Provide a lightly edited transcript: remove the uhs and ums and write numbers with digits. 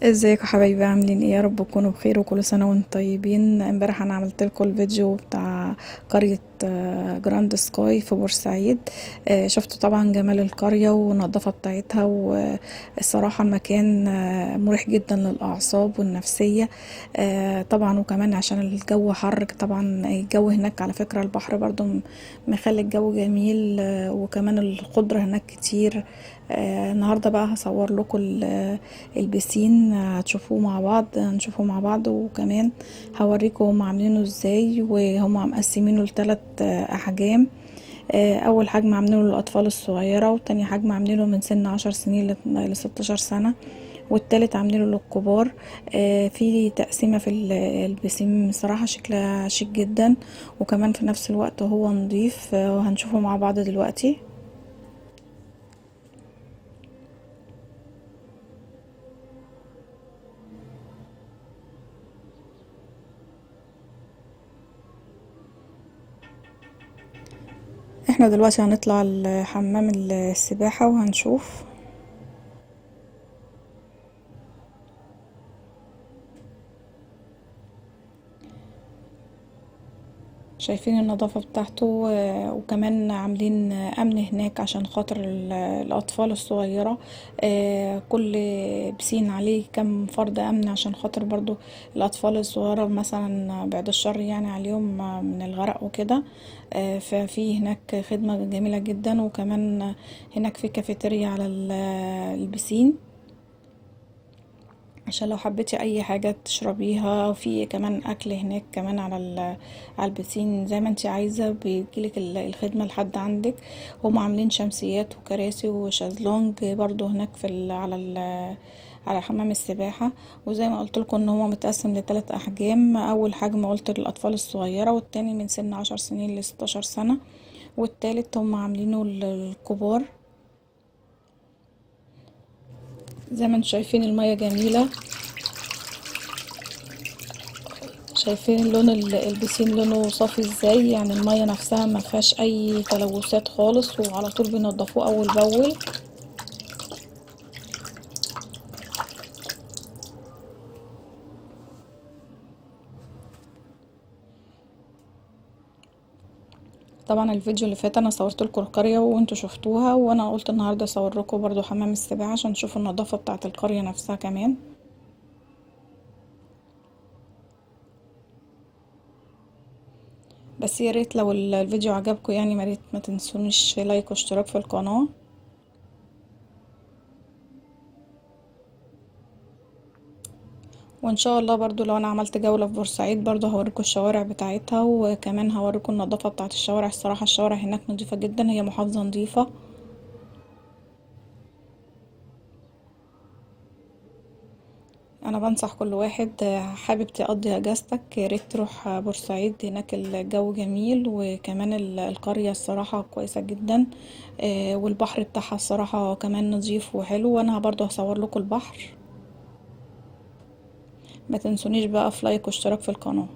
ازيكم يا حبايبي، عاملين ايه؟ يا رب تكونوا بخير وكل سنه وانتم طيبين. امبارح انا عملت لكم الفيديو بتاع قريه جراند سكاي في بورسعيد. شفتوا طبعا جمال القريه والنظافه بتاعتها، والصراحه المكان مريح جدا للاعصاب والنفسيه. طبعا وكمان عشان الجو حر، طبعا الجو هناك على فكره البحر برضو مخلي الجو جميل. وكمان الخضره هناك كتير. النهارده بقى هصور لكم البسين، هتشوفوه مع بعض، هنشوفه مع بعض. وكمان هوريكم هم عاملينه ازاي، وهم مقسمينه لثلاث احجام. اول حجم عاملينه للاطفال الصغيره، والتاني حجم عاملينه من سن 10 سنين ل16 سنه، والتالت عاملينه للكبار. في تقسيمه في البسين صراحه شكلها شيك جدا، وكمان في نفس الوقت هو نضيف. وهنشوفه مع بعض دلوقتي. احنا دلوقتي هنطلع حمام السباحة وهنشوف. شايفين النظافة بتاعته، وكمان عاملين أمن هناك عشان خاطر الأطفال الصغيرة. كل بسين عليه كم فرد أمن عشان خاطر برضو الأطفال الصغيرة، مثلا بعد الشر يعني عليهم من الغرق وكده. ففي هناك خدمة جميلة جدا، وكمان هناك في كافيتيريا على البسين عشان لو حبيتي اي حاجة تشربيها. وفي كمان اكل هناك كمان على البسين زي ما انتي عايزة، بيجيلك الخدمة لحد عندك. هم عاملين شمسيات وكراسي وشازلونج برضو هناك على حمام السباحة. وزي ما قلت لكم ان هو متقسم لثلاث احجام. اول حجم قلت للاطفال الصغيرة، والتاني من سن 10 سنين ل16 سنة، والتالت هم عاملينه للكبار. زي ما انتم شايفين المية جميلة. شايفين اللون البسين لونه صافي ازاي، يعني المية نفسها ما فيهاش اي تلوثات خالص، وعلى طول بينضفوه اول باول. طبعا الفيديو اللي فات انا صورت لكم القرية وانتوا شفتوها، وانا قلت النهاردة اصور لكم برضو حمام السباحة عشان تشوفوا النظافة بتاعة القرية نفسها كمان. بس يا ريت لو الفيديو عجبكم، يعني يا ريت ما تنسونيش لايك واشتراك في القناة. وان شاء الله برضو لو انا عملت جولة في بورسعيد برضو هوريكم الشوارع بتاعتها، وكمان هوريكم النظافة بتاعت الشوارع. الصراحة الشوارع هناك نظيفة جدا، هي محافظة نظيفة. انا بنصح كل واحد حابب تقضي اجازتك يا ريت تروح بورسعيد. هناك الجو جميل، وكمان القرية الصراحة كويسة جدا. والبحر بتاعها الصراحة كمان نظيف وحلو، وانا برضو هصور لكم البحر. ما تنسونيش بقى في لايك واشتراك في القناة.